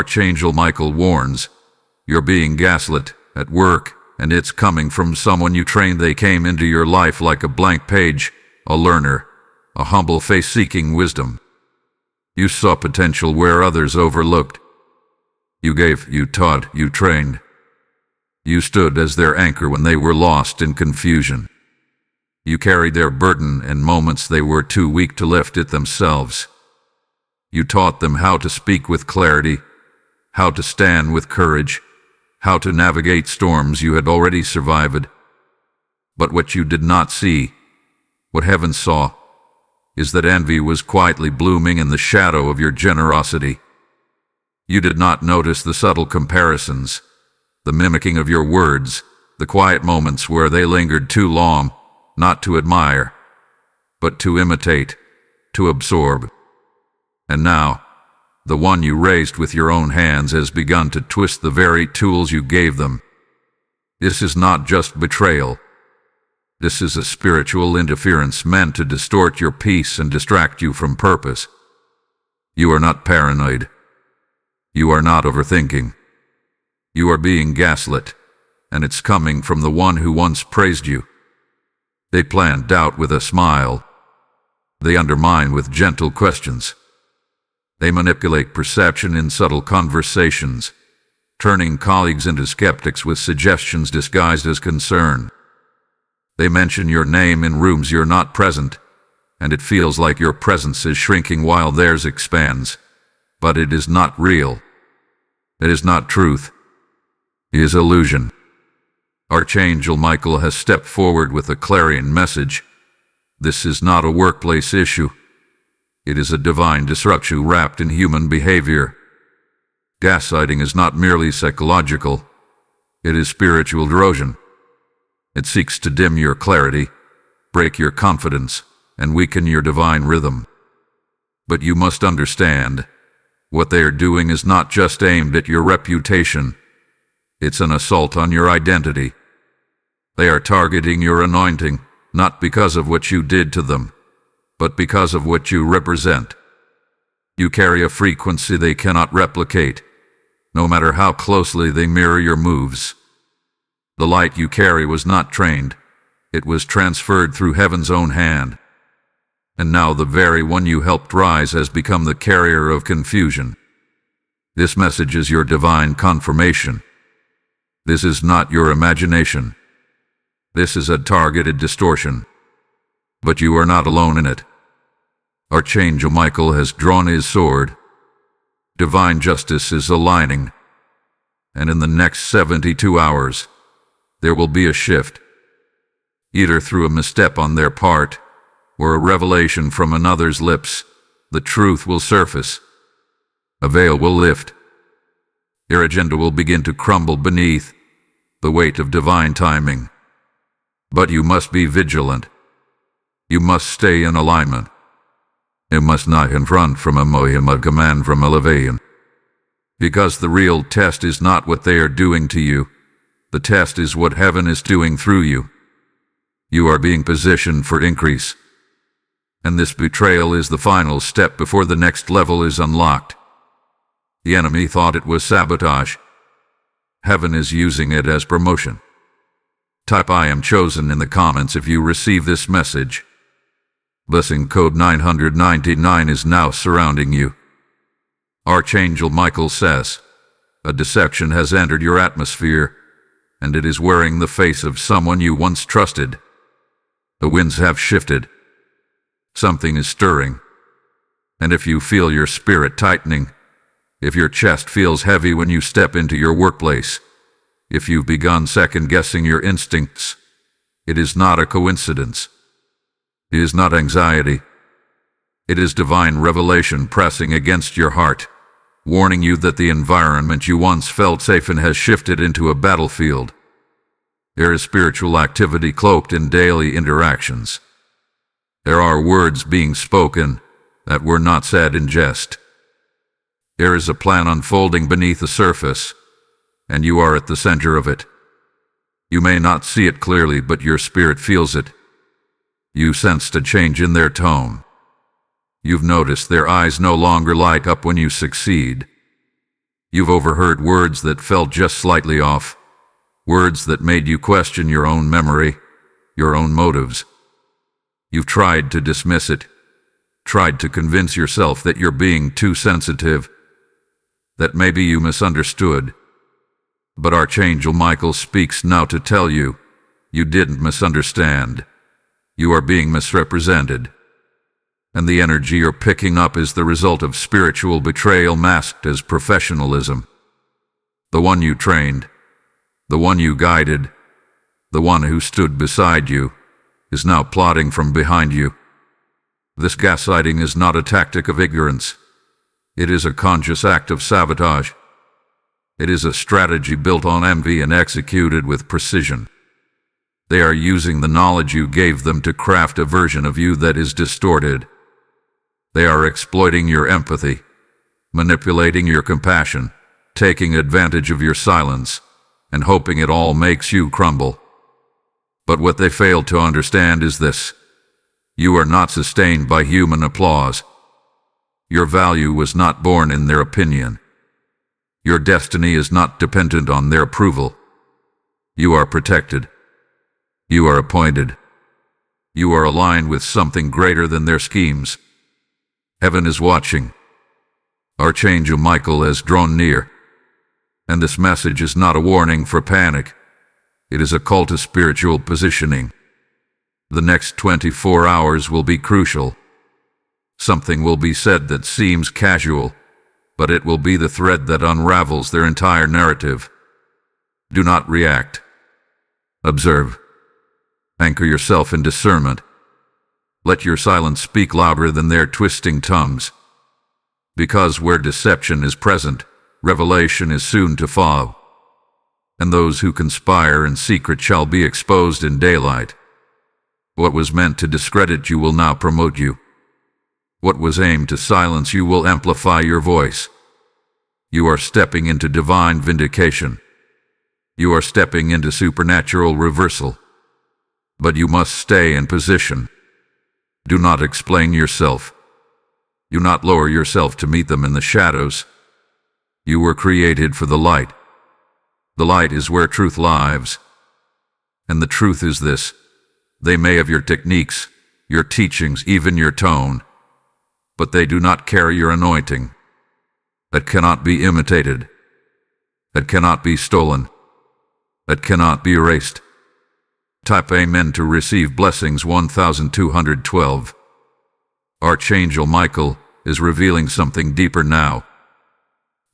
Archangel Michael warns, you're being gaslit at work, and it's coming from someone you trained. They came into your life like a blank page, a learner, a humble face seeking wisdom. You saw potential where others overlooked. You gave, you taught, you trained. You stood as their anchor when they were lost in confusion. You carried their burden in moments they were too weak to lift it themselves. You taught them how to speak with clarity, how to stand with courage, how to navigate storms you had already survived. But what you did not see, what heaven saw, is that envy was quietly blooming in the shadow of your generosity. You did not notice the subtle comparisons, the mimicking of your words, the quiet moments where they lingered too long, not to admire, but to imitate, to absorb. And now, the one you raised with your own hands has begun to twist the very tools you gave them. This is not just betrayal. This is a spiritual interference meant to distort your peace and distract you from purpose. You are not paranoid. You are not overthinking. You are being gaslit, and it's coming from the one who once praised you. They plant doubt with a smile. They undermine with gentle questions. They manipulate perception in subtle conversations, turning colleagues into skeptics with suggestions disguised as concern. They mention your name in rooms you're not present, and it feels like your presence is shrinking while theirs expands. But it is not real. It is not truth. It is illusion. Archangel Michael has stepped forward with a clarion message. This is not a workplace issue. It is a divine disruption wrapped in human behavior. Gaslighting is not merely psychological. It is spiritual erosion. It seeks to dim your clarity, break your confidence, and weaken your divine rhythm. But you must understand, what they are doing is not just aimed at your reputation. It's an assault on your identity. They are targeting your anointing, not because of what you did to them, but because of what you represent. You carry a frequency they cannot replicate, no matter how closely they mirror your moves. The light you carry was not trained. It was transferred through heaven's own hand. And now the very one you helped rise has become the carrier of confusion. This message is your divine confirmation. This is not your imagination. This is a targeted distortion. But you are not alone in it. Archangel Michael has drawn his sword. Divine justice is aligning. And in the next 72 hours, there will be a shift. Either through a misstep on their part, or a revelation from another's lips, the truth will surface. A veil will lift. Their agenda will begin to crumble beneath the weight of divine timing. But you must be vigilant. You must stay in alignment. You must not confront from a motion, but command from elevation. Because the real test is not what they are doing to you. The test is what heaven is doing through you. You are being positioned for increase. And this betrayal is the final step before the next level is unlocked. The enemy thought it was sabotage. Heaven is using it as promotion. Type I am chosen in the comments if you receive this message. Blessing code 999 is now surrounding you. Archangel Michael says, a deception has entered your atmosphere, and it is wearing the face of someone you once trusted. The winds have shifted. Something is stirring. And if you feel your spirit tightening, if your chest feels heavy when you step into your workplace, if you've begun second-guessing your instincts, it is not a coincidence. It is not anxiety. It is divine revelation pressing against your heart, warning you that the environment you once felt safe in has shifted into a battlefield. There is spiritual activity cloaked in daily interactions. There are words being spoken that were not said in jest. There is a plan unfolding beneath the surface, and you are at the center of it. You may not see it clearly, but your spirit feels it. You sensed a change in their tone. You've noticed their eyes no longer light up when you succeed. You've overheard words that felt just slightly off, words that made you question your own memory, your own motives. You've tried to dismiss it, tried to convince yourself that you're being too sensitive, that maybe you misunderstood. But Archangel Michael speaks now to tell you, you didn't misunderstand. You are being misrepresented. And the energy you're picking up is the result of spiritual betrayal masked as professionalism. The one you trained, the one you guided, the one who stood beside you, is now plotting from behind you. This gaslighting is not a tactic of ignorance. It is a conscious act of sabotage. It is a strategy built on envy and executed with precision. They are using the knowledge you gave them to craft a version of you that is distorted. They are exploiting your empathy, manipulating your compassion, taking advantage of your silence, and hoping it all makes you crumble. But what they fail to understand is this: you are not sustained by human applause. Your value was not born in their opinion. Your destiny is not dependent on their approval. You are protected. You are appointed. You are aligned with something greater than their schemes. Heaven is watching. Archangel Michael has drawn near. And this message is not a warning for panic. It is a call to spiritual positioning. The next 24 hours will be crucial. Something will be said that seems casual, but it will be the thread that unravels their entire narrative. Do not react. Observe. Anchor yourself in discernment. Let your silence speak louder than their twisting tongues. Because where deception is present, revelation is soon to follow. And those who conspire in secret shall be exposed in daylight. What was meant to discredit you will now promote you. What was aimed to silence you will amplify your voice. You are stepping into divine vindication. You are stepping into supernatural reversal. But you must stay in position. Do not explain yourself. Do not lower yourself to meet them in the shadows. You were created for the light. The light is where truth lives. And the truth is this: they may have your techniques, your teachings, even your tone, but they do not carry your anointing. That cannot be imitated. That cannot be stolen. That cannot be erased. Type Amen to receive blessings 1212. Archangel Michael is revealing something deeper now.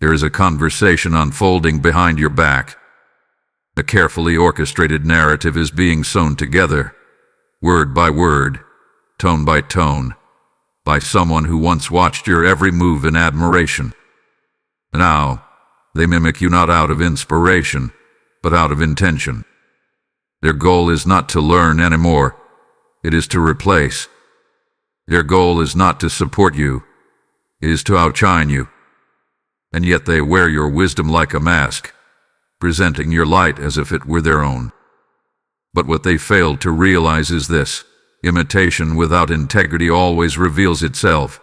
There is a conversation unfolding behind your back. A carefully orchestrated narrative is being sewn together, word by word, tone by tone, by someone who once watched your every move in admiration. Now, they mimic you not out of inspiration, but out of intention. Their goal is not to learn anymore. It is to replace. Their goal is not to support you. It is to outshine you. And yet they wear your wisdom like a mask, presenting your light as if it were their own. But what they fail to realize is this: imitation without integrity always reveals itself.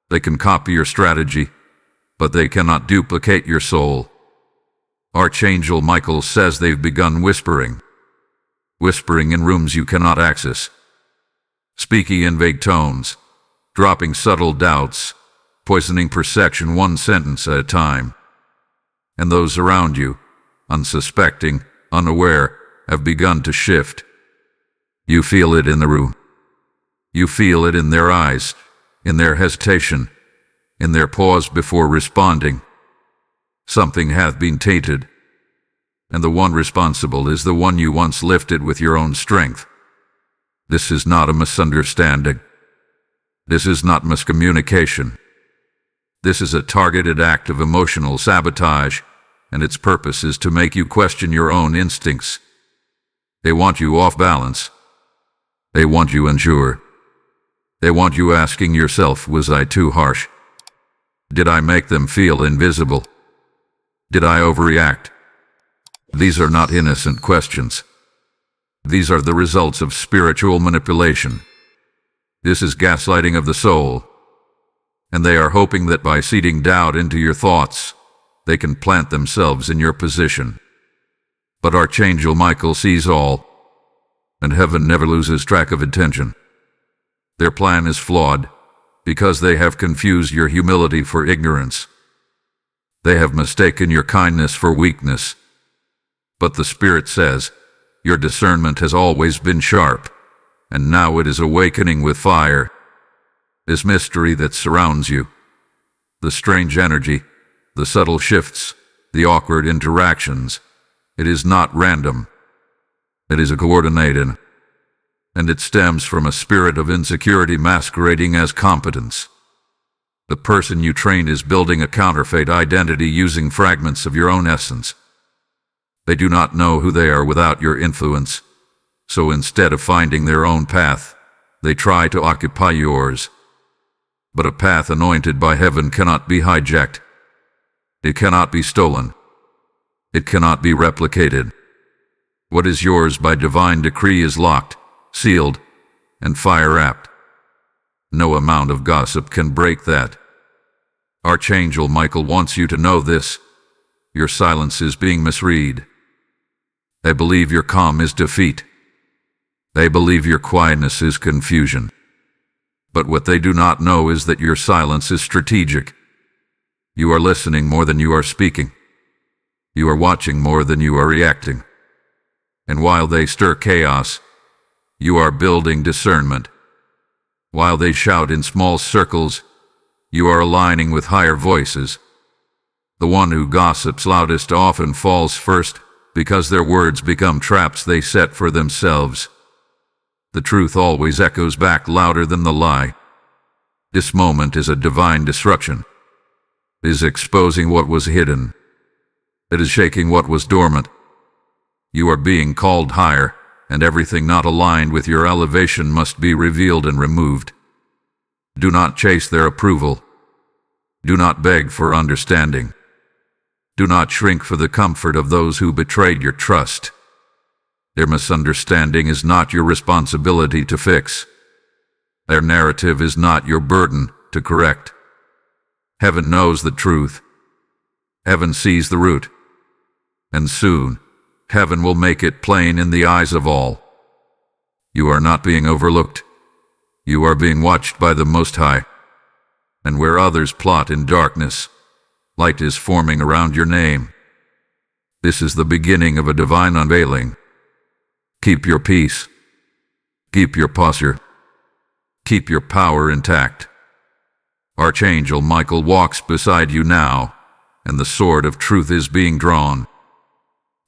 They can copy your strategy, but they cannot duplicate your soul. Archangel Michael says they've begun whispering. Whispering in rooms you cannot access. Speaking in vague tones, dropping subtle doubts, poisoning perception one sentence at a time. And those around you, unsuspecting, unaware, have begun to shift. You feel it in the room. You feel it in their eyes, in their hesitation, in their pause before responding. Something hath been tainted, and the one responsible is the one you once lifted with your own strength. This is not a misunderstanding. This is not miscommunication. This is a targeted act of emotional sabotage, and its purpose is to make you question your own instincts. They want you off balance. They want you unsure. They want you asking yourself, was I too harsh? Did I make them feel invisible? Did I overreact? These are not innocent questions. These are the results of spiritual manipulation. This is gaslighting of the soul. And they are hoping that by seeding doubt into your thoughts, they can plant themselves in your position. But Archangel Michael sees all, and heaven never loses track of intention. Their plan is flawed, because they have confused your humility for ignorance. They have mistaken your kindness for weakness. But the Spirit says, your discernment has always been sharp, and now it is awakening with fire. This mystery that surrounds you, the strange energy, the subtle shifts, the awkward interactions, it is not random. It is coordinated, and it stems from a spirit of insecurity masquerading as competence. The person you trained is building a counterfeit identity using fragments of your own essence. They do not know who they are without your influence, so instead of finding their own path, they try to occupy yours. But a path anointed by heaven cannot be hijacked. It cannot be stolen. It cannot be replicated. What is yours by divine decree is locked, sealed, and fire-wrapped. No amount of gossip can break that. Archangel Michael wants you to know this. Your silence is being misread. They believe your calm is defeat. They believe your quietness is confusion. But what they do not know is that your silence is strategic. You are listening more than you are speaking. You are watching more than you are reacting. And while they stir chaos, you are building discernment. While they shout in small circles, you are aligning with higher voices. The one who gossips loudest often falls first, because their words become traps they set for themselves. The truth always echoes back louder than the lie. This moment is a divine disruption. It is exposing what was hidden. It is shaking what was dormant. You are being called higher, and everything not aligned with your elevation must be revealed and removed. Do not chase their approval. Do not beg for understanding. Do not shrink for the comfort of those who betrayed your trust. Their misunderstanding is not your responsibility to fix. Their narrative is not your burden to correct. Heaven knows the truth. Heaven sees the root. And soon, heaven will make it plain in the eyes of all. You are not being overlooked. You are being watched by the Most High. And where others plot in darkness, light is forming around your name. This is the beginning of a divine unveiling. Keep your peace. Keep your posture. Keep your power intact. Archangel Michael walks beside you now, and the sword of truth is being drawn.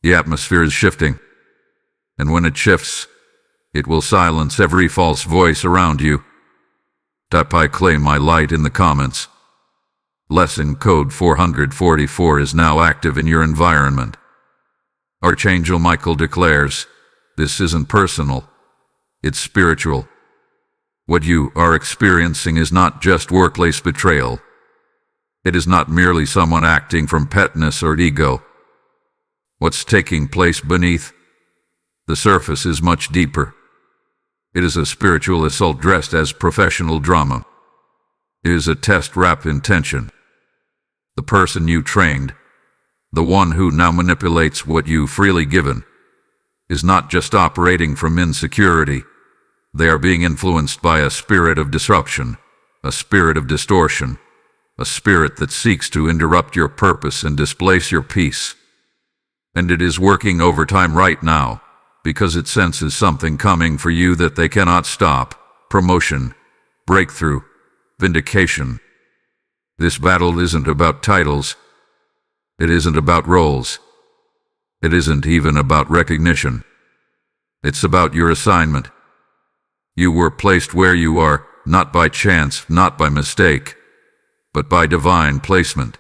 The atmosphere is shifting, and when it shifts, it will silence every false voice around you. Type "I claim my light" in the comments. Lesson code 444 is now active in your environment. Archangel Michael declares, this isn't personal, it's spiritual. What you are experiencing is not just workplace betrayal. It is not merely someone acting from petness or ego. What's taking place beneath the surface is much deeper. It is a spiritual assault dressed as professional drama. It is a test wrapped in tension. The person you trained, the one who now manipulates what you've freely given, is not just operating from insecurity. They are being influenced by a spirit of disruption, a spirit of distortion, a spirit that seeks to interrupt your purpose and displace your peace. And it is working overtime right now, because it senses something coming for you that they cannot stop. Promotion, breakthrough, vindication. This battle isn't about titles. It isn't about roles. It isn't even about recognition. It's about your assignment. You were placed where you are, not by chance, not by mistake, but by divine placement.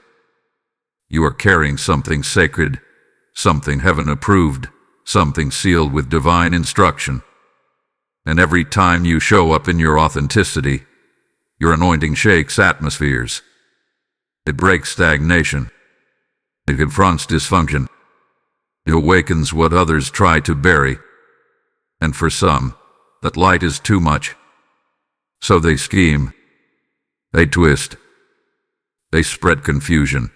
You are carrying something sacred, something heaven approved, something sealed with divine instruction. And every time you show up in your authenticity, your anointing shakes atmospheres. It breaks stagnation. It confronts dysfunction. It awakens what others try to bury. And for some, that light is too much. So they scheme. They twist. They spread confusion.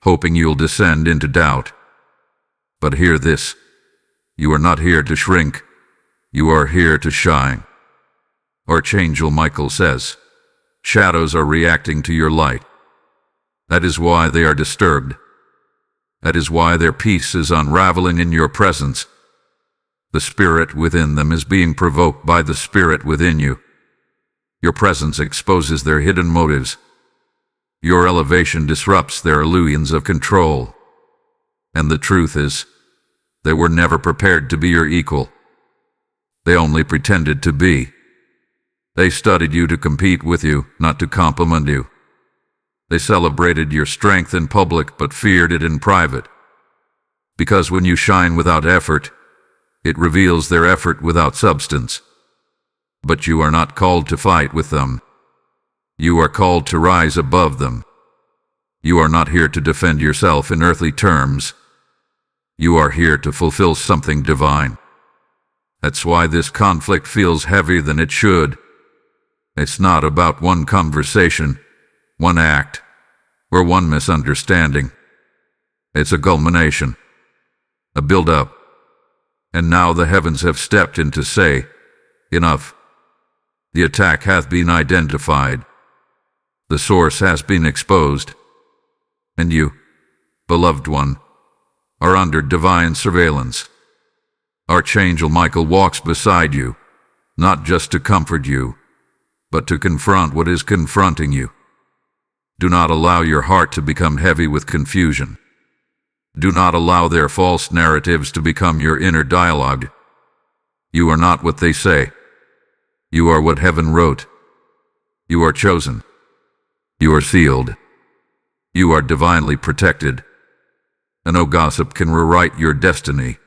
hoping you'll descend into doubt. But hear this. You are not here to shrink. You are here to shine. Archangel Michael says, shadows are reacting to your light. That is why they are disturbed. That is why their peace is unraveling in your presence. The spirit within them is being provoked by the spirit within you. Your presence exposes their hidden motives. Your elevation disrupts their illusions of control. And the truth is, they were never prepared to be your equal. They only pretended to be. They studied you to compete with you, not to complement you. They celebrated your strength in public but feared it in private. Because when you shine without effort, it reveals their effort without substance. But you are not called to fight with them. You are called to rise above them. You are not here to defend yourself in earthly terms. You are here to fulfill something divine. That's why this conflict feels heavier than it should. It's not about one conversation, one act, or one misunderstanding. It's a culmination, a build-up. And now the heavens have stepped in to say, enough. The attack hath been identified. The source has been exposed. And you, beloved one, are under divine surveillance. Archangel Michael walks beside you, not just to comfort you, but to confront what is confronting you. Do not allow your heart to become heavy with confusion. Do not allow their false narratives to become your inner dialogue. You are not what they say. You are what heaven wrote. You are chosen. You are sealed. You are divinely protected. And no gossip can rewrite your destiny.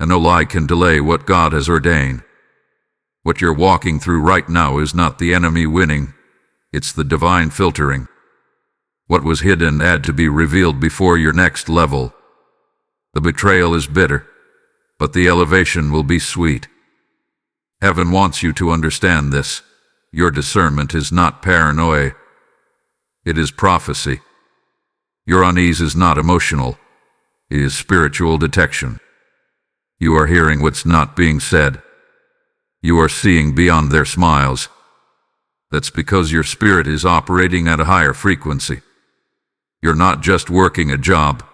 And no lie can delay what God has ordained. What you're walking through right now is not the enemy winning. It's the divine filtering. What was hidden had to be revealed before your next level. The betrayal is bitter, but the elevation will be sweet. Heaven wants you to understand this. Your discernment is not paranoia. It is prophecy. Your unease is not emotional. It is spiritual detection. You are hearing what's not being said. You are seeing beyond their smiles. That's because your spirit is operating at a higher frequency. You're not just working a job.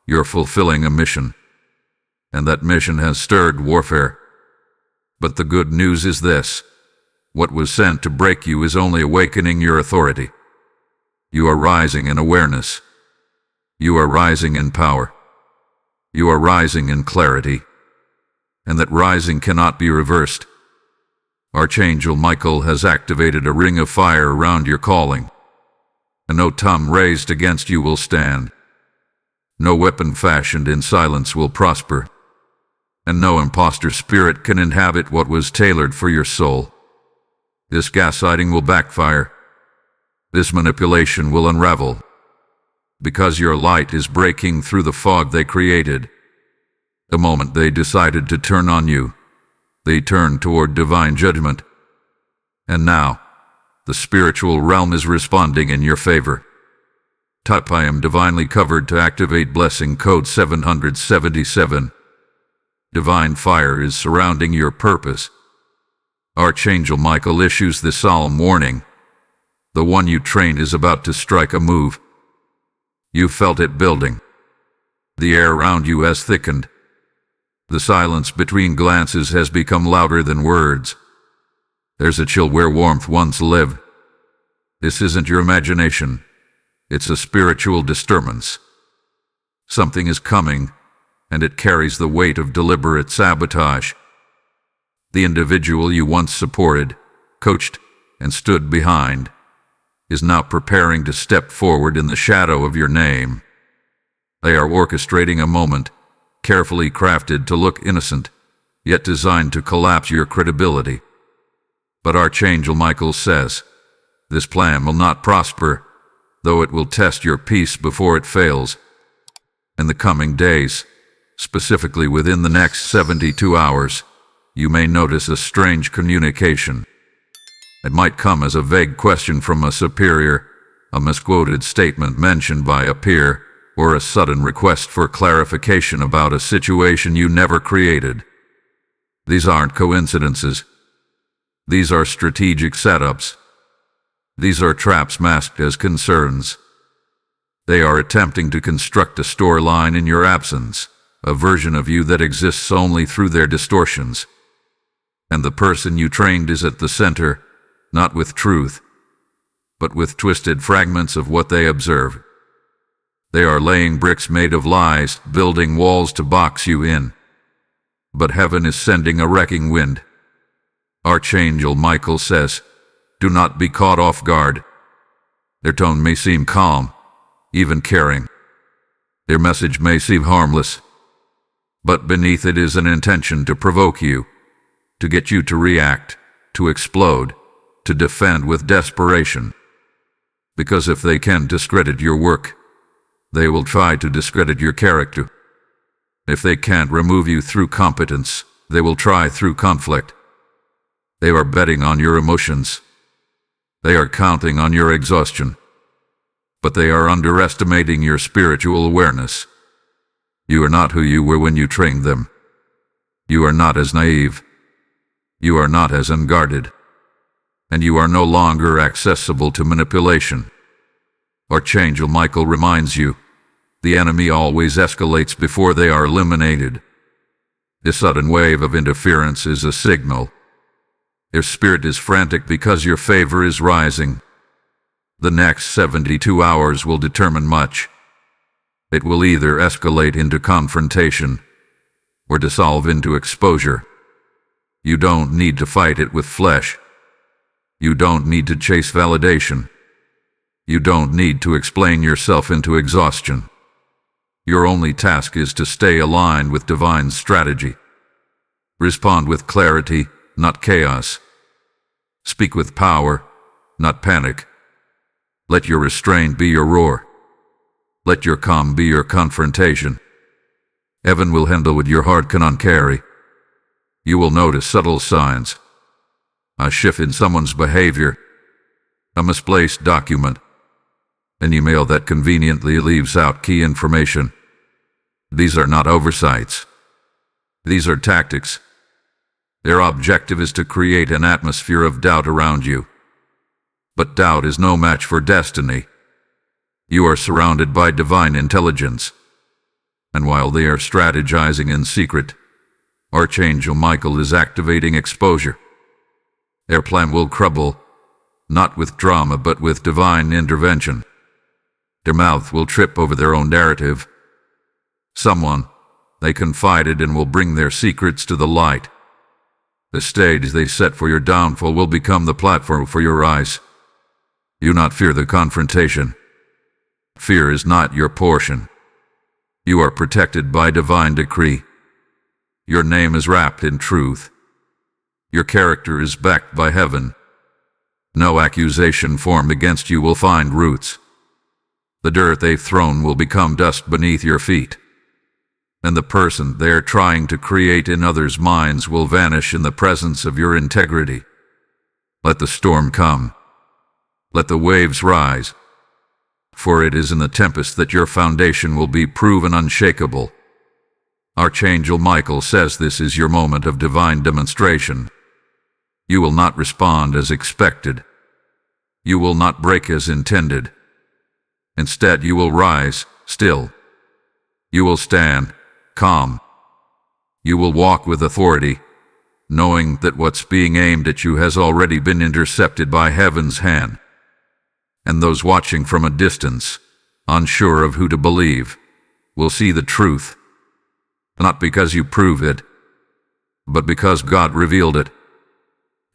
You're fulfilling a mission. And that mission has stirred warfare. But the good news is this. What was sent to break you is only awakening your authority. You are rising in awareness. You are rising in power. You are rising in clarity. And that rising cannot be reversed. Archangel Michael has activated a ring of fire around your calling. And no tongue raised against you will stand. No weapon fashioned in silence will prosper. And no imposter spirit can inhabit what was tailored for your soul. This gaslighting will backfire. This manipulation will unravel. Because your light is breaking through the fog they created. The moment they decided to turn on you, they turned toward divine judgment. And now, the spiritual realm is responding in your favor. Type I am divinely covered to activate blessing code 777. Divine fire is surrounding your purpose. Archangel Michael issues this solemn warning. The one you trained is about to strike a move. You felt it building. The air around you has thickened. The silence between glances has become louder than words. There's a chill where warmth once lived. This isn't your imagination. It's a spiritual disturbance. Something is coming, and it carries the weight of deliberate sabotage. The individual you once supported, coached, and stood behind is now preparing to step forward in the shadow of your name. They are orchestrating a moment, carefully crafted to look innocent, yet designed to collapse your credibility. But Archangel Michael says, this plan will not prosper, though it will test your peace before it fails. In the coming days, specifically within the next 72 hours, you may notice a strange communication. It might come as a vague question from a superior, a misquoted statement mentioned by a peer, or a sudden request for clarification about a situation you never created. These aren't coincidences. These are strategic setups. These are traps masked as concerns. They are attempting to construct a storyline in your absence, a version of you that exists only through their distortions. And the person you trained is at the center, not with truth, but with twisted fragments of what they observe. They are laying bricks made of lies, building walls to box you in. But heaven is sending a wrecking wind. Archangel Michael says, "Do not be caught off guard." Their tone may seem calm, even caring. Their message may seem harmless, but beneath it is an intention to provoke you, to get you to react, to explode, to defend with desperation. Because if they can discredit your work, they will try to discredit your character. If they can't remove you through competence, they will try through conflict. They are betting on your emotions. They are counting on your exhaustion. But they are underestimating your spiritual awareness. You are not who you were when you trained them. You are not as naive. You are not as unguarded. And you are no longer accessible to manipulation. Archangel Michael reminds you, the enemy always escalates before they are eliminated. This sudden wave of interference is a signal. Their spirit is frantic because your favor is rising. The next 72 hours will determine much. It will either escalate into confrontation or dissolve into exposure. You don't need to fight it with flesh. You don't need to chase validation. You don't need to explain yourself into exhaustion. Your only task is to stay aligned with divine strategy. Respond with clarity, not chaos. Speak with power, not panic. Let your restraint be your roar. Let your calm be your confrontation. Heaven will handle what your heart cannot carry. You will notice subtle signs. A shift in someone's behavior. A misplaced document. An email that conveniently leaves out key information. These are not oversights. These are tactics. Their objective is to create an atmosphere of doubt around you. But doubt is no match for destiny. You are surrounded by divine intelligence. And while they are strategizing in secret, Archangel Michael is activating exposure. Their plan will crumble, not with drama but with divine intervention. Their mouth will trip over their own narrative. Someone they confided in will bring their secrets to the light. The stage they set for your downfall will become the platform for your rise. Do not fear the confrontation. Fear is not your portion. You are protected by divine decree. Your name is wrapped in truth. Your character is backed by heaven. No accusation formed against you will find roots. The dirt they've thrown will become dust beneath your feet. And the person they are trying to create in others' minds will vanish in the presence of your integrity. Let the storm come. Let the waves rise. For it is in the tempest that your foundation will be proven unshakable. Archangel Michael says this is your moment of divine demonstration. You will not respond as expected. You will not break as intended. Instead, you will rise, still. You will stand, calm. You will walk with authority, knowing that what's being aimed at you has already been intercepted by heaven's hand. And those watching from a distance, unsure of who to believe, will see the truth. Not because you prove it, but because God revealed it.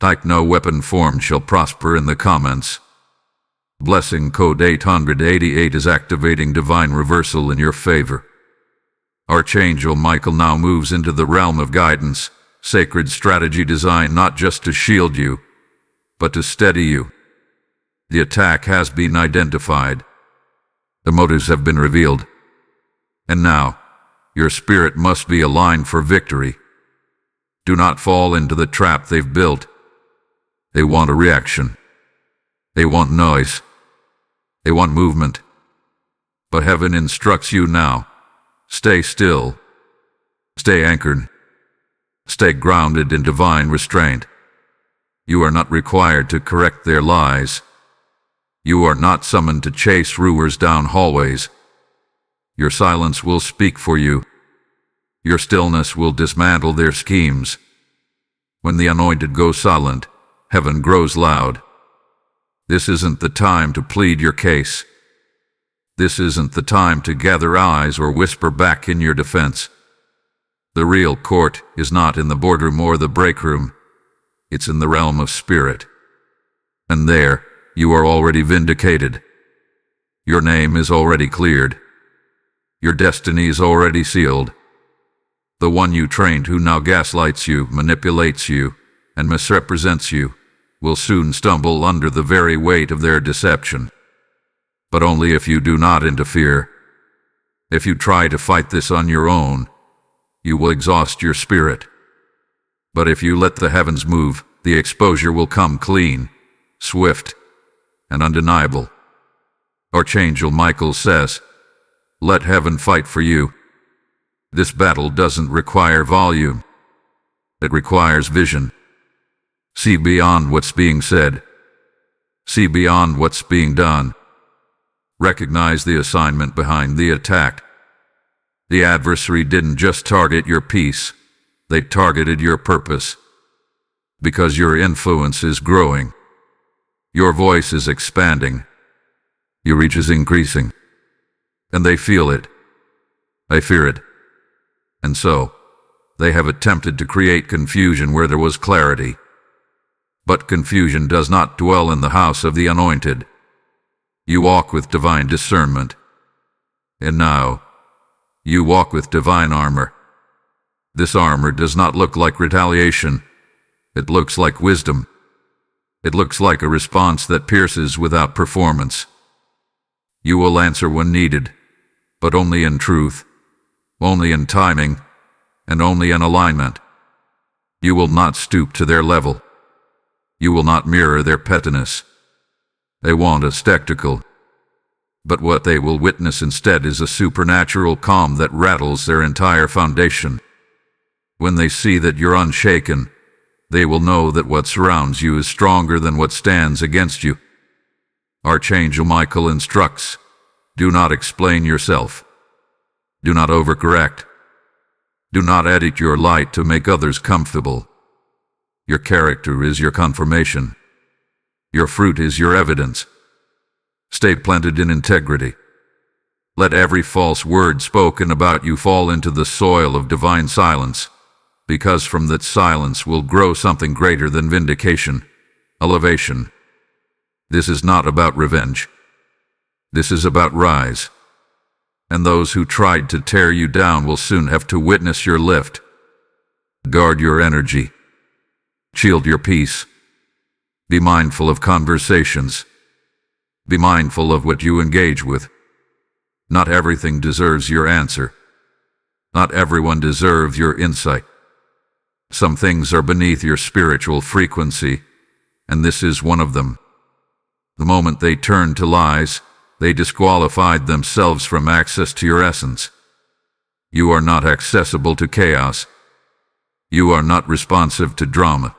Type "no weapon formed shall prosper" in the comments. Blessing code 888 is activating divine reversal in your favor. Archangel Michael now moves into the realm of guidance, sacred strategy designed not just to shield you, but to steady you. The attack has been identified. The motives have been revealed. And now, your spirit must be aligned for victory. Do not fall into the trap they've built. They want a reaction. They want noise. They want movement. But heaven instructs you now. Stay still. Stay anchored. Stay grounded in divine restraint. You are not required to correct their lies. You are not summoned to chase rumors down hallways. Your silence will speak for you. Your stillness will dismantle their schemes. When the anointed go silent, heaven grows loud. This isn't the time to plead your case. This isn't the time to gather eyes or whisper back in your defense. The real court is not in the boardroom or the break room. It's in the realm of spirit. And there, you are already vindicated. Your name is already cleared. Your destiny is already sealed. The one you trained who now gaslights you, manipulates you, and misrepresents you will soon stumble under the very weight of their deception. But only if you do not interfere. If you try to fight this on your own, you will exhaust your spirit. But if you let the heavens move, the exposure will come clean, swift, and undeniable. Archangel Michael says, "Let heaven fight for you." This battle doesn't require volume. It requires vision. See beyond what's being said. See beyond what's being done. Recognize the assignment behind the attack. The adversary didn't just target your peace, they targeted your purpose. Because your influence is growing. Your voice is expanding. Your reach is increasing. And they feel it. They fear it. And so, they have attempted to create confusion where there was clarity. But confusion does not dwell in the house of the anointed. You walk with divine discernment. And now, you walk with divine armor. This armor does not look like retaliation. It looks like wisdom. It looks like a response that pierces without performance. You will answer when needed, but only in truth, only in timing, and only in alignment. You will not stoop to their level. You will not mirror their pettiness. They want a spectacle. But what they will witness instead is a supernatural calm that rattles their entire foundation. When they see that you're unshaken, they will know that what surrounds you is stronger than what stands against you. Archangel Michael instructs, do not explain yourself. Do not overcorrect. Do not edit your light to make others comfortable. Your character is your confirmation. Your fruit is your evidence. Stay planted in integrity. Let every false word spoken about you fall into the soil of divine silence, because from that silence will grow something greater than vindication, elevation. This is not about revenge. This is about rise. And those who tried to tear you down will soon have to witness your lift. Guard your energy. Shield your peace. Be mindful of conversations. Be mindful of what you engage with. Not everything deserves your answer. Not everyone deserves your insight. Some things are beneath your spiritual frequency, and this is one of them. The moment they turned to lies, they disqualified themselves from access to your essence. You are not accessible to chaos. You are not responsive to drama.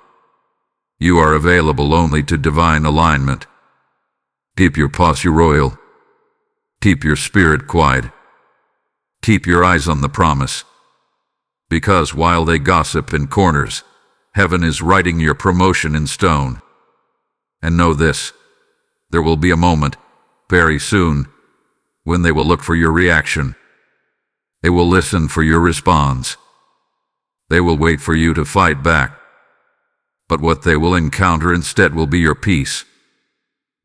You are available only to divine alignment. Keep your posture royal. Keep your spirit quiet. Keep your eyes on the promise. Because while they gossip in corners, heaven is writing your promotion in stone. And know this, there will be a moment, very soon, when they will look for your reaction. They will listen for your response. They will wait for you to fight back. But what they will encounter instead will be your peace.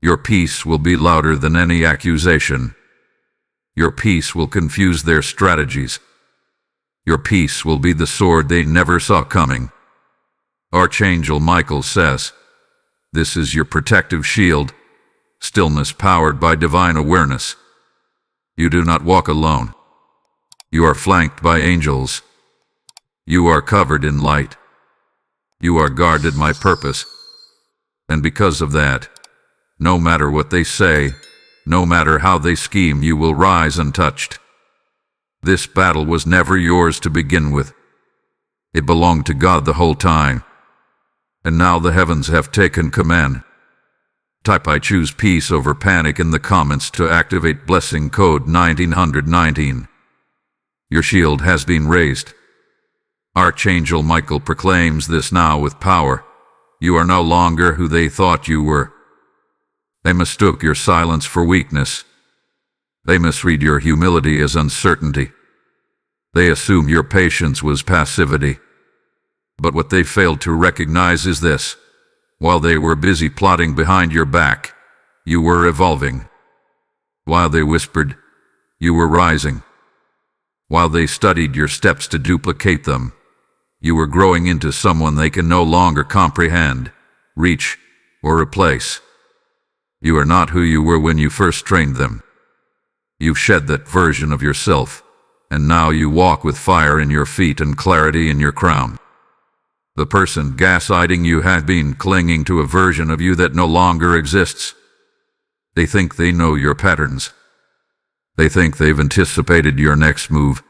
Your peace will be louder than any accusation. Your peace will confuse their strategies. Your peace will be the sword they never saw coming. Archangel Michael says, this is your protective shield, stillness powered by divine awareness. You do not walk alone. You are flanked by angels. You are covered in light. You are guarded by purpose. And because of that, no matter what they say, no matter how they scheme, you will rise untouched. This battle was never yours to begin with. It belonged to God the whole time. And now the heavens have taken command. Type "I choose peace over panic" in the comments to activate blessing code 1919. Your shield has been raised. Archangel Michael proclaims this now with power. You are no longer who they thought you were. They mistook your silence for weakness. They misread your humility as uncertainty. They assumed your patience was passivity. But what they failed to recognize is this: while they were busy plotting behind your back, you were evolving. While they whispered, you were rising. While they studied your steps to duplicate them, you were growing into someone they can no longer comprehend, reach, or replace. You are not who you were when you first trained them. You've shed that version of yourself, and now you walk with fire in your feet and clarity in your crown. The person gaslighting you had been clinging to a version of you that no longer exists. They think they know your patterns. They think they've anticipated your next move.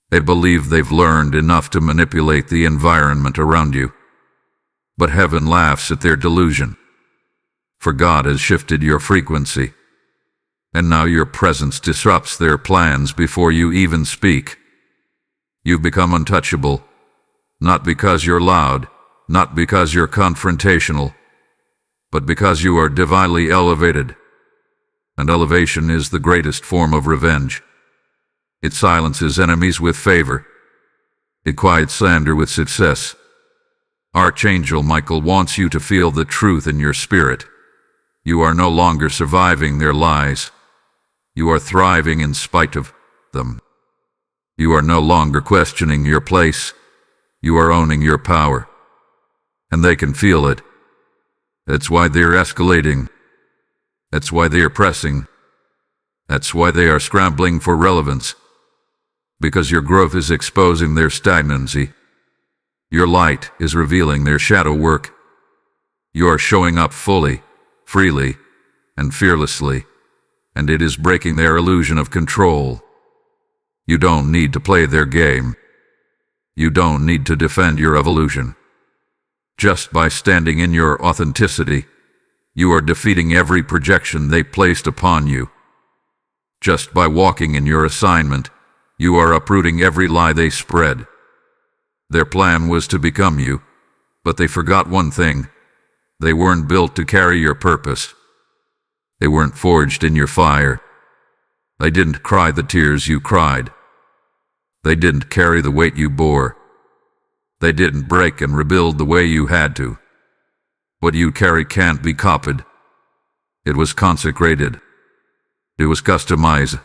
They believe they've learned enough to manipulate the environment around you. But heaven laughs at their delusion. For God has shifted your frequency. And now your presence disrupts their plans before you even speak. You've become untouchable. Not because you're loud, not because you're confrontational, but because you are divinely elevated. And elevation is the greatest form of revenge. It silences enemies with favor. It quiets slander with success. Archangel Michael wants you to feel the truth in your spirit. You are no longer surviving their lies. You are thriving in spite of them. You are no longer questioning your place. You are owning your power. And they can feel it. That's why they're escalating. That's why they are pressing. That's why they are scrambling for relevance. Because your growth is exposing their stagnancy. Your light is revealing their shadow work. You are showing up fully, freely, and fearlessly, and it is breaking their illusion of control. You don't need to play their game. You don't need to defend your evolution. Just by standing in your authenticity, you are defeating every projection they placed upon you. Just by walking in your assignment, you are uprooting every lie they spread. Their plan was to become you, but they forgot one thing. They weren't built to carry your purpose. They weren't forged in your fire. They didn't cry the tears you cried. They didn't carry the weight you bore. They didn't break and rebuild the way you had to. What you carry can't be copied. It was consecrated. It was customized.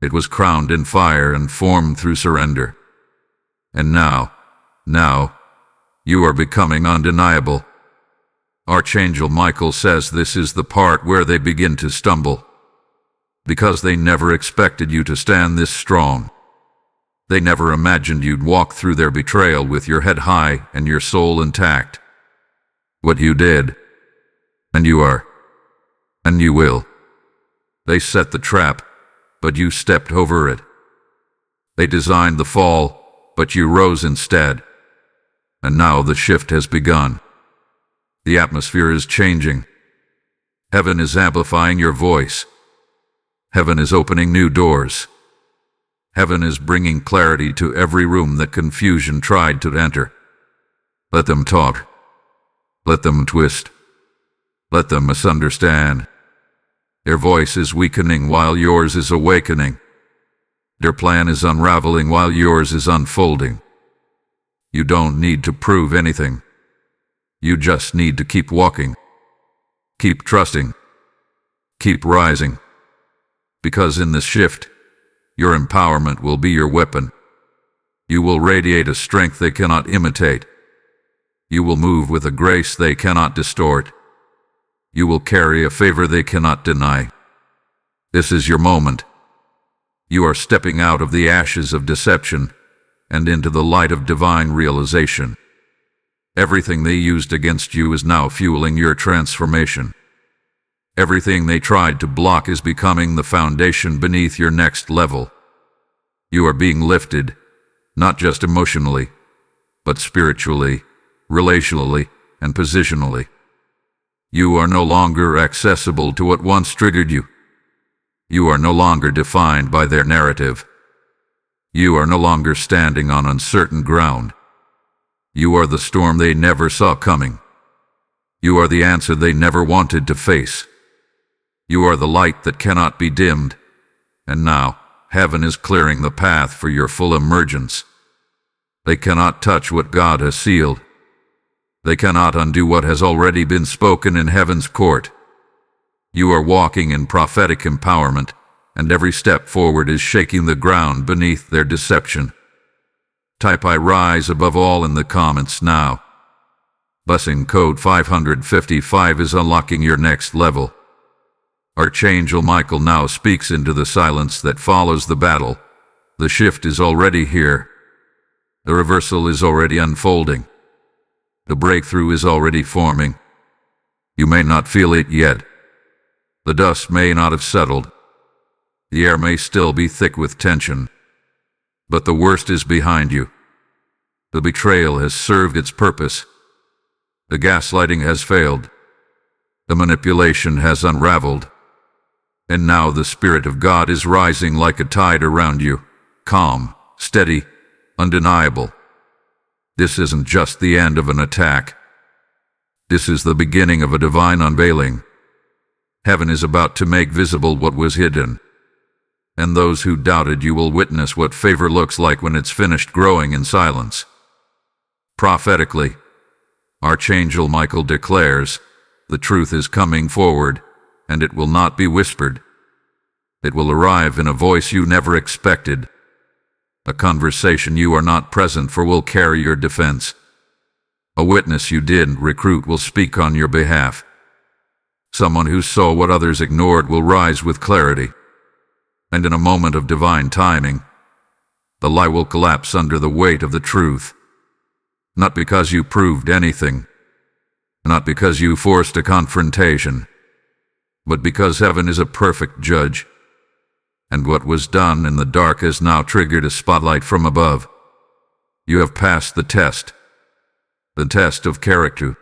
It was crowned in fire and formed through surrender. And now, you are becoming undeniable. Archangel Michael says this is the part where they begin to stumble. Because they never expected you to stand this strong. They never imagined you'd walk through their betrayal with your head high and your soul intact. What you did, and you are, and you will. They set the trap, but you stepped over it. They designed the fall, but you rose instead. And now the shift has begun. The atmosphere is changing. Heaven is amplifying your voice. Heaven is opening new doors. Heaven is bringing clarity to every room that confusion tried to enter. Let them talk. Let them twist. Let them misunderstand. Their voice is weakening while yours is awakening. Their plan is unraveling while yours is unfolding. You don't need to prove anything. You just need to keep walking. Keep trusting. Keep rising. Because in this shift, your empowerment will be your weapon. You will radiate a strength they cannot imitate. You will move with a grace they cannot distort. You will carry a favor they cannot deny. This is your moment. You are stepping out of the ashes of deception and into the light of divine realization. Everything they used against you is now fueling your transformation. Everything they tried to block is becoming the foundation beneath your next level. You are being lifted, not just emotionally, but spiritually, relationally, and positionally. You are no longer accessible to what once triggered you. You are no longer defined by their narrative. You are no longer standing on uncertain ground. You are the storm they never saw coming. You are the answer they never wanted to face. You are the light that cannot be dimmed. And now, heaven is clearing the path for your full emergence. They cannot touch what God has sealed. They cannot undo what has already been spoken in heaven's court. You are walking in prophetic empowerment, and every step forward is shaking the ground beneath their deception. Type "I rise" above all in the comments now. Blessing code 555 is unlocking your next level. Archangel Michael now speaks into the silence that follows the battle. The shift is already here. The reversal is already unfolding. The breakthrough is already forming. You may not feel it yet. The dust may not have settled. The air may still be thick with tension. But the worst is behind you. The betrayal has served its purpose. The gaslighting has failed. The manipulation has unraveled. And now the Spirit of God is rising like a tide around you, calm, steady, undeniable. This isn't just the end of an attack. This is the beginning of a divine unveiling. Heaven is about to make visible what was hidden. And those who doubted you will witness what favor looks like when it's finished growing in silence. Prophetically, Archangel Michael declares, the truth is coming forward, and it will not be whispered. It will arrive in a voice you never expected. A conversation you are not present for will carry your defense. A witness you didn't recruit will speak on your behalf. Someone who saw what others ignored will rise with clarity. And in a moment of divine timing, the lie will collapse under the weight of the truth. Not because you proved anything, not because you forced a confrontation, but because heaven is a perfect judge, and what was done in the dark has now triggered a spotlight from above. You have passed the test of character,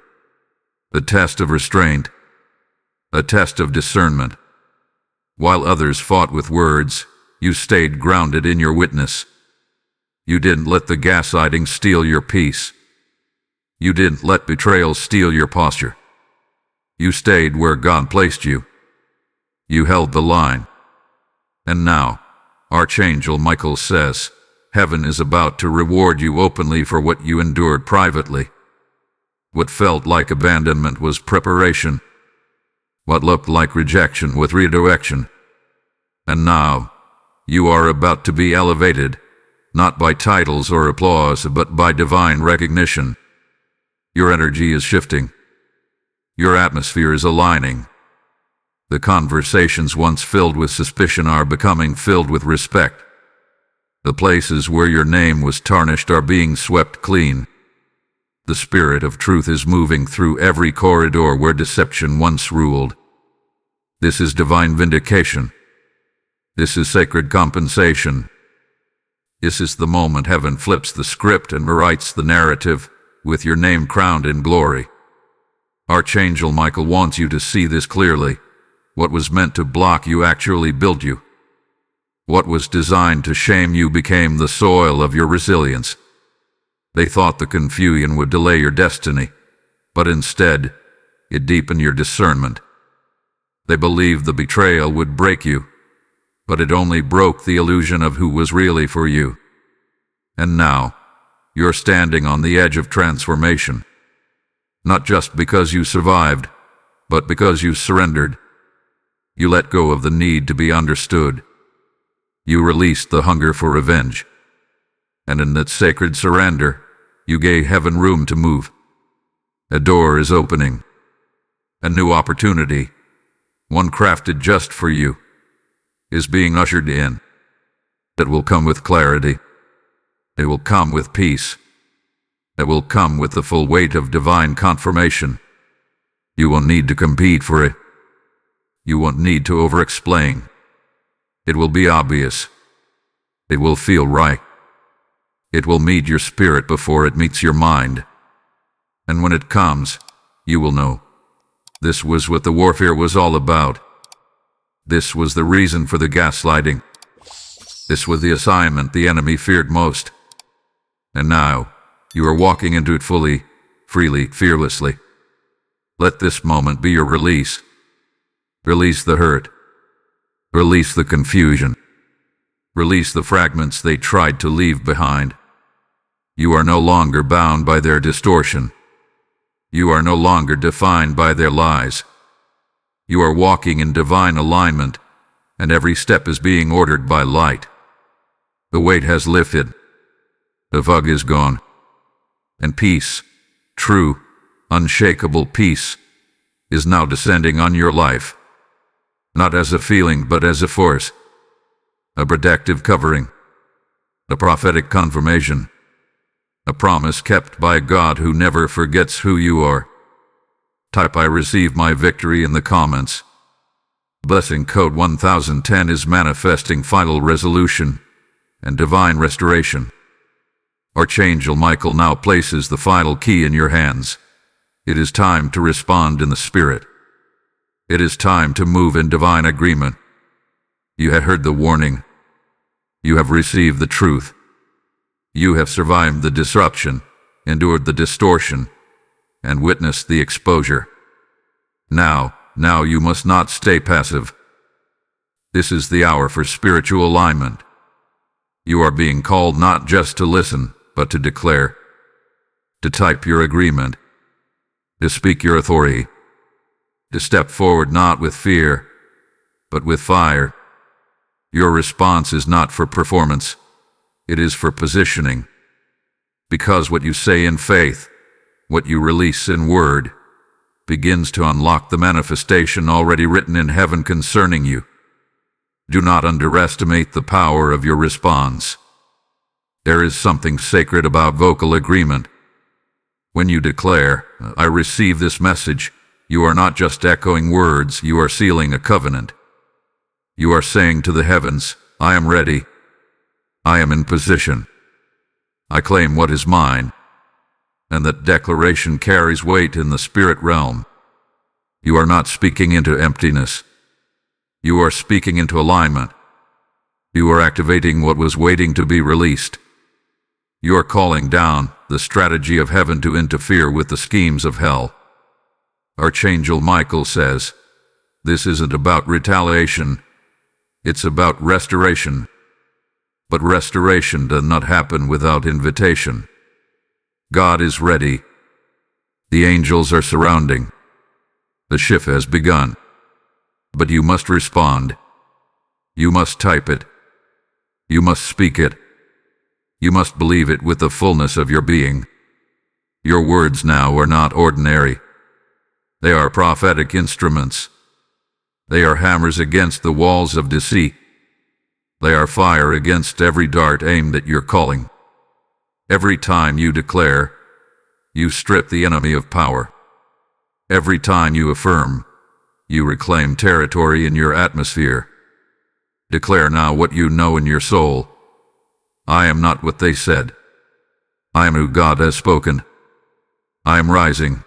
the test of restraint, a test of discernment. While others fought with words, you stayed grounded in your witness. You didn't let the gaslighting steal your peace. You didn't let betrayal steal your posture. You stayed where God placed you. You held the line. And now, Archangel Michael says, heaven is about to reward you openly for what you endured privately. What felt like abandonment was preparation. What looked like rejection was redirection. And now, you are about to be elevated, not by titles or applause, but by divine recognition. Your energy is shifting. Your atmosphere is aligning. The conversations once filled with suspicion are becoming filled with respect. The places where your name was tarnished are being swept clean. The Spirit of truth is moving through every corridor where deception once ruled. This is divine vindication. This is sacred compensation. This is the moment heaven flips the script and rewrites the narrative, with your name crowned in glory. Archangel Michael wants you to see this clearly. What was meant to block you actually built you. What was designed to shame you became the soil of your resilience. They thought the confusion would delay your destiny, but instead, it deepened your discernment. They believed the betrayal would break you, but it only broke the illusion of who was really for you. And now, you're standing on the edge of transformation. Not just because you survived, but because you surrendered. You let go of the need to be understood. You released the hunger for revenge. And in that sacred surrender, you gave heaven room to move. A door is opening. A new opportunity, one crafted just for you, is being ushered in. It will come with clarity. It will come with peace. It will come with the full weight of divine confirmation. You will need to compete for it. You won't need to over-explain. It will be obvious. It will feel right. It will meet your spirit before it meets your mind. And when it comes, you will know. This was what the warfare was all about. This was the reason for the gaslighting. This was the assignment the enemy feared most. And now, you are walking into it fully, freely, fearlessly. Let this moment be your release. Release the hurt. Release the confusion. Release the fragments they tried to leave behind. You are no longer bound by their distortion. You are no longer defined by their lies. You are walking in divine alignment, and every step is being ordered by light. The weight has lifted. The fog is gone. And peace, true, unshakable peace, is now descending on your life. Not as a feeling, but as a force. A protective covering. A prophetic confirmation. A promise kept by God who never forgets who you are. Type "I receive my victory" in the comments. Blessing code 1010 is manifesting final resolution and divine restoration. Archangel Michael now places the final key in your hands. It is time to respond in the spirit. It is time to move in divine agreement. You have heard the warning. You have received the truth. You have survived the disruption, endured the distortion, and witnessed the exposure. Now you must not stay passive. This is the hour for spiritual alignment. You are being called not just to listen, but to declare, to type your agreement, to speak your authority, to step forward not with fear, but with fire. Your response is not for performance, it is for positioning. Because what you say in faith, what you release in word, begins to unlock the manifestation already written in heaven concerning you. Do not underestimate the power of your response. There is something sacred about vocal agreement. When you declare, "I receive this message," you are not just echoing words, you are sealing a covenant. You are saying to the heavens, "I am ready. I am in position. I claim what is mine." And that declaration carries weight in the spirit realm. You are not speaking into emptiness. You are speaking into alignment. You are activating what was waiting to be released. You are calling down the strategy of heaven to interfere with the schemes of hell. Archangel Michael says, this isn't about retaliation. It's about restoration. But restoration does not happen without invitation. God is ready. The angels are surrounding. The shift has begun. But you must respond. You must type it. You must speak it. You must believe it with the fullness of your being. Your words now are not ordinary. They are prophetic instruments. They are hammers against the walls of deceit. They are fire against every dart aimed at your calling. Every time you declare, you strip the enemy of power. Every time you affirm, you reclaim territory in your atmosphere. Declare now what you know in your soul. I am not what they said. I am who God has spoken. I am rising.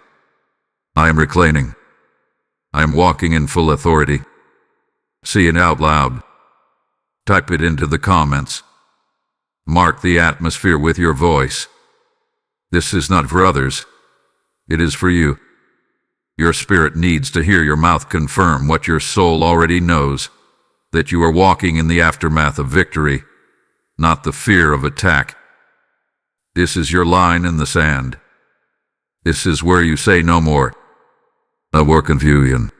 I am reclaiming. I am walking in full authority. See it out loud. Type it into the comments. Mark the atmosphere with your voice. This is not for others. It is for you. Your spirit needs to hear your mouth confirm what your soul already knows, that you are walking in the aftermath of victory, not the fear of attack. This is your line in the sand. This is where you say no more. No more confusion.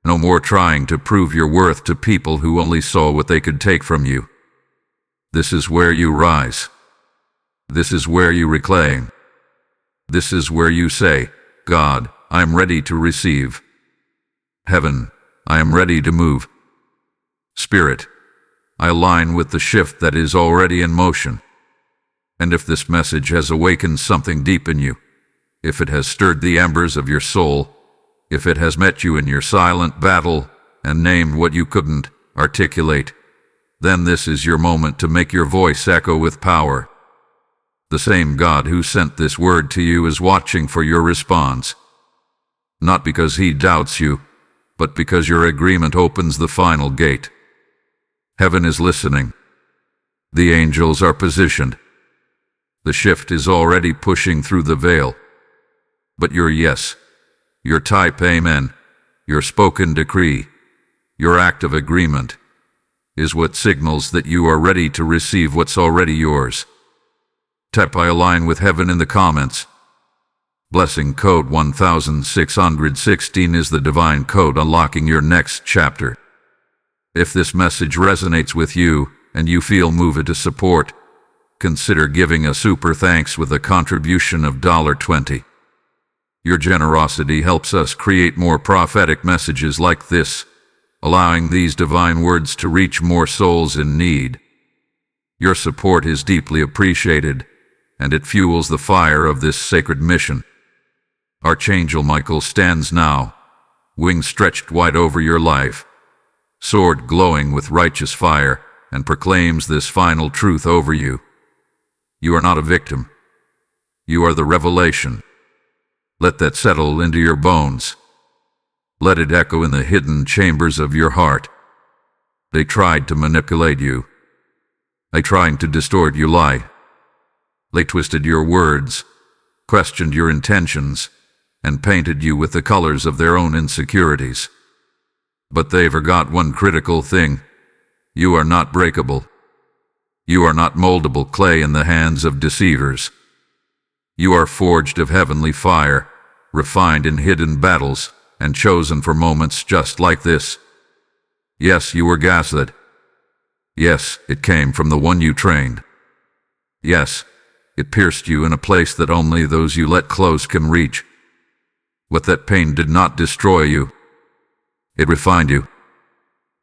No more trying to prove your worth to people who only saw what they could take from you. This is where you rise. This is where you reclaim. This is where you say, God, I am ready to receive. Heaven, I am ready to move. Spirit, I align with the shift that is already in motion. And if this message has awakened something deep in you, if it has stirred the embers of your soul, if it has met you in your silent battle and named what you couldn't articulate, then this is your moment to make your voice echo with power. The same God who sent this word to you is watching for your response. Not because he doubts you, but because your agreement opens the final gate. Heaven is listening. The angels are positioned. The shift is already pushing through the veil. But your yes, your type amen, your spoken decree, your act of agreement, is what signals that you are ready to receive what's already yours. Type I align with heaven in the comments. Blessing code 1616 is the divine code unlocking your next chapter. If this message resonates with you and you feel moved to support, consider giving a super thanks with a contribution of $20. Your generosity helps us create more prophetic messages like this, allowing these divine words to reach more souls in need. Your support is deeply appreciated, and it fuels the fire of this sacred mission. Archangel Michael stands now, wings stretched wide over your life, sword glowing with righteous fire, and proclaims this final truth over you. You are not a victim. You are the revelation. Let that settle into your bones. Let it echo in the hidden chambers of your heart. They tried to manipulate you. They tried to distort your lie. They twisted your words, questioned your intentions, and painted you with the colors of their own insecurities. But they forgot one critical thing. You are not breakable. You are not moldable clay in the hands of deceivers. You are forged of heavenly fire, refined in hidden battles, and chosen for moments just like this. Yes, you were gaslit. Yes, it came from the one you trained. Yes, it pierced you in a place that only those you let close can reach. But that pain did not destroy you. It refined you.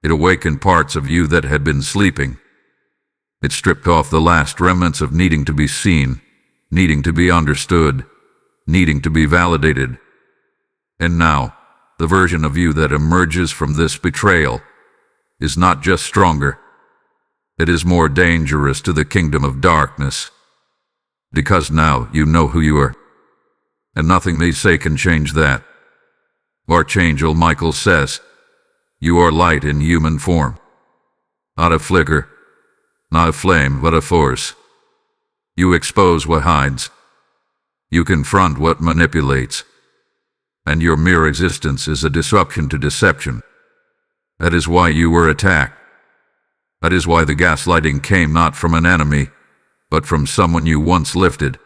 It awakened parts of you that had been sleeping. It stripped off the last remnants of needing to be seen, needing to be understood, needing to be validated. And now, the version of you that emerges from this betrayal is not just stronger. It is more dangerous to the kingdom of darkness. Because now you know who you are. And nothing they say can change that. Archangel Michael says, you are light in human form. Not a flicker, not a flame, but a force. You expose what hides. You confront what manipulates. And your mere existence is a disruption to deception. That is why you were attacked. That is why the gaslighting came not from an enemy, but from someone you once lifted.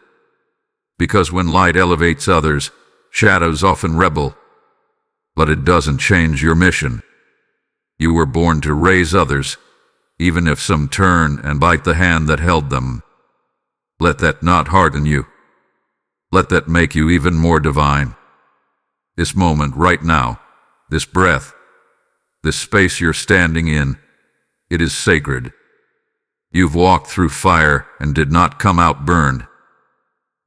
Because when light elevates others, shadows often rebel. But it doesn't change your mission. You were born to raise others, even if some turn and bite the hand that held them. Let that not harden you. Let that make you even more divine. This moment right now, this breath, this space you're standing in, it is sacred. You've walked through fire and did not come out burned.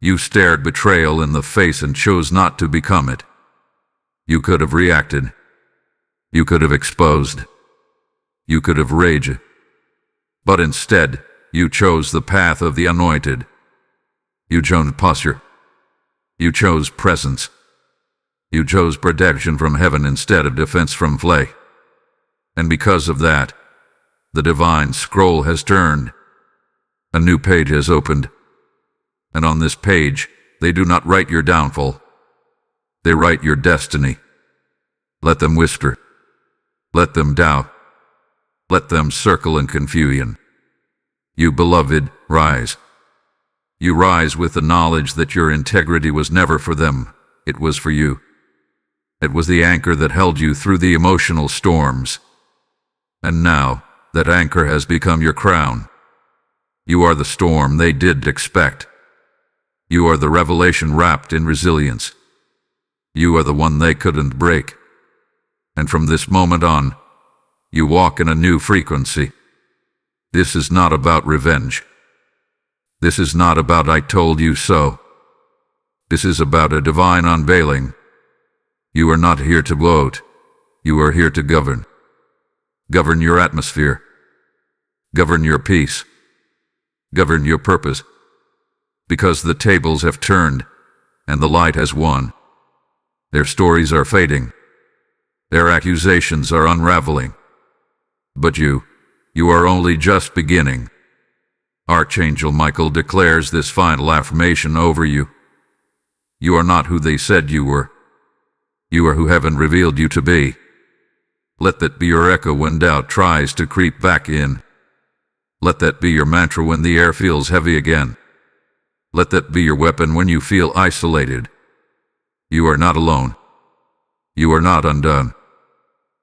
You stared betrayal in the face and chose not to become it. You could have reacted. You could have exposed. You could have raged. But instead, you chose the path of the anointed. You chose posture. You chose presence. You chose protection from heaven instead of defense from flay. And because of that, the divine scroll has turned. A new page has opened. And on this page, they do not write your downfall. They write your destiny. Let them whisper. Let them doubt. Let them circle in confusion. You beloved, rise. You rise with the knowledge that your integrity was never for them, it was for you. It was the anchor that held you through the emotional storms. And now, that anchor has become your crown. You are the storm they didn't expect. You are the revelation wrapped in resilience. You are the one they couldn't break. And from this moment on, you walk in a new frequency. This is not about revenge. This is not about I told you so. This is about a divine unveiling. You are not here to vote. You are here to govern. Govern your atmosphere. Govern your peace. Govern your purpose. Because the tables have turned, and the light has won. Their stories are fading. Their accusations are unraveling. But you are only just beginning. Archangel Michael declares this final affirmation over you. You are not who they said you were. You are who heaven revealed you to be. Let that be your echo when doubt tries to creep back in. Let that be your mantra when the air feels heavy again. Let that be your weapon when you feel isolated. You are not alone. You are not undone.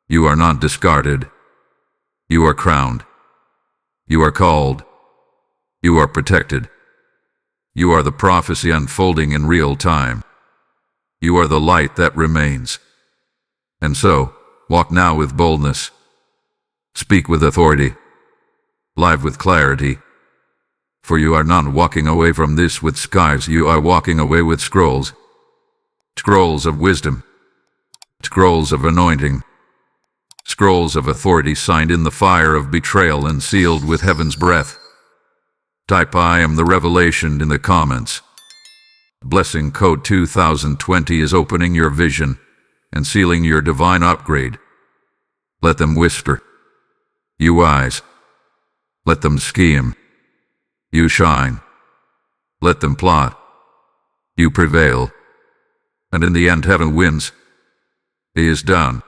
You are not discarded. You are crowned. You are called. You are protected. You are the prophecy unfolding in real time. You are the light that remains. And so, walk now with boldness. Speak with authority. Live with clarity. For you are not walking away from this with skies, you are walking away with scrolls. Scrolls of wisdom. Scrolls of anointing. Scrolls of authority signed in the fire of betrayal and sealed with heaven's breath. Type "I am the revelation" in the comments. Blessing Code 2020 is opening your vision and sealing your divine upgrade. Let them whisper. You wise. Let them scheme. You shine. Let them plot. You prevail. And in the end heaven wins. It is done.